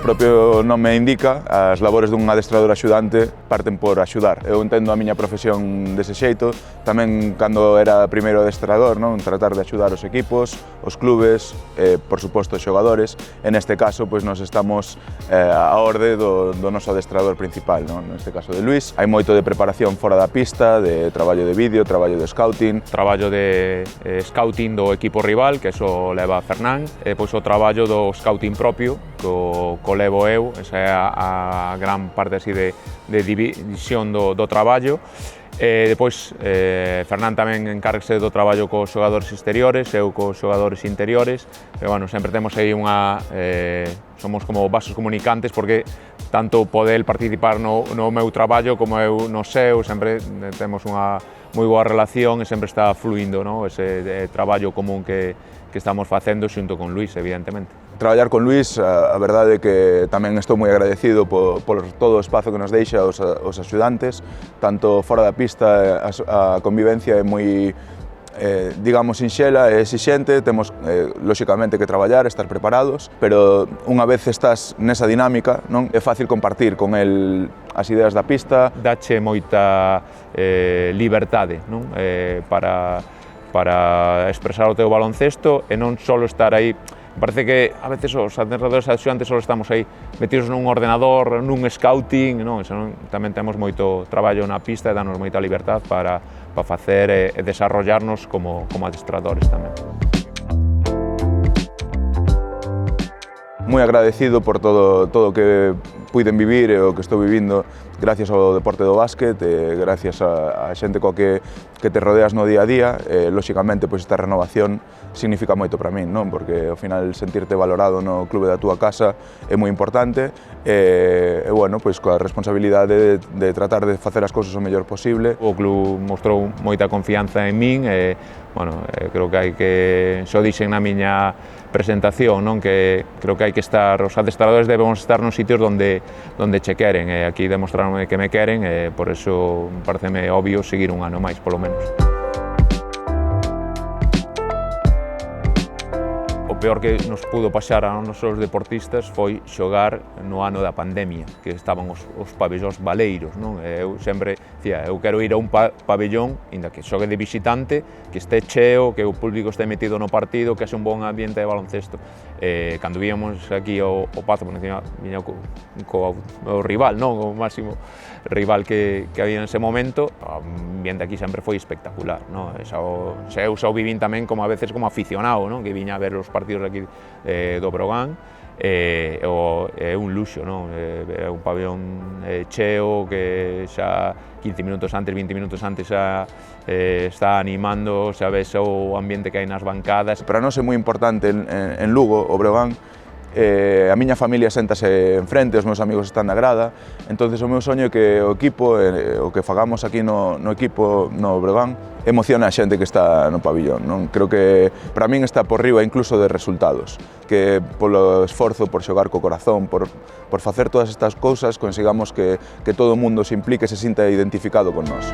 propio nome indica, as labores dun adestrador axudante parten por axudar. Eu entendo a miña profesión dese xeito, tamén cando era primeiro adestrador, non? Tratar de axudar os equipos, os clubes, por suposto os xogadores. En este caso, pois, nos estamos a orde do noso adestrador principal, non? Neste caso de Luís. Hai moito de preparación fora da pista, de traballo de vídeo, traballo de scouting. Traballo de scouting do equipo rival, que eso leva Fernán, e pois o traballo do scouting propio, co levo eu, esa é a gran parte así de división do traballo. Depois, Fernán tamén encárguese do traballo cos xogadores exteriores, eu cos xogadores interiores, e, bueno, sempre temos aí somos como vasos comunicantes, porque tanto pode el participar no meu traballo como eu no seu, sempre temos unha moi boa relación e sempre está fluindo, no? Ese traballo común que estamos facendo xunto con Luís, evidentemente. Traballar con Luís, a verdade é que tamén estou moi agradecido por todo o espazo que nos deixa os axudantes, tanto fora da pista a convivencia é moi, digamos, sinxela e exixente, temos lóxicamente que traballar, estar preparados, pero unha vez estás nesa dinámica, non é fácil compartir con el as ideas da pista. Dache moita liberdade, non? Para expresar o teu baloncesto e non só estar aí. Parece que a veces os adestradores axudantes só estamos aí metidos nun ordenador, nun scouting, non? Tamén temos moito traballo na pista e danos moita liberdade para facer e desarrollarnos como adestradores tamén. Moi agradecido por todo o que puiden vivir e o que estou vivindo gracias ao deporte do básquet, gracias a xente coa que te rodeas no día a día, lóxicamente, pois, esta renovación significa moito para min, non? Porque ao final sentirte valorado no clube da túa casa é moi importante e bueno, pois, coa responsabilidade de tratar de facer as cousas o mellor posible. O club mostrou moita confianza en min e, bueno, creo que hai que, xo dixen na miña presentación, non? Que creo que hai que estar, os adestradores debemos estar nos sitios onde che queren, e aquí demostraron que me queren, e por eso pareceme obvio seguir un ano máis, polo menos. O peor que nos pudo pasar a nosos deportistas foi xogar no ano da pandemia, que estaban os pabellóns baleiros, non? Eu sempre dicía, eu quero ir a un pabellón, inda que xogue de visitante, que este cheo, que o público este metido no partido, que haxe un bon ambiente de baloncesto. Cando víamos aquí o Pazo, viña co rival, non? O máximo rival que había nese momento, o ambiente aquí sempre foi espectacular, non? Eu xa o vivín tamén como a veces como aficionado, non? Que viña a ver os partidos aquí do Brogan, é un luxo, non? É un pabellón cheo que xa 15 minutos antes, 20 minutos antes xa está animando, xa ves o ambiente que hai nas bancadas. Para nós é moi importante en Lugo, o Breogán, a miña familia séntase enfrente, os meus amigos están na grada, entonces o meu soño é que o equipo, o que fagamos aquí no equipo, no Breogán, emociona a xente que está no pabillón, non? Creo que para min está por riba incluso de resultados, que polo esforzo, por xogar co corazón, por facer todas estas cousas, consigamos que todo o mundo se implique e se sinta identificado con nós.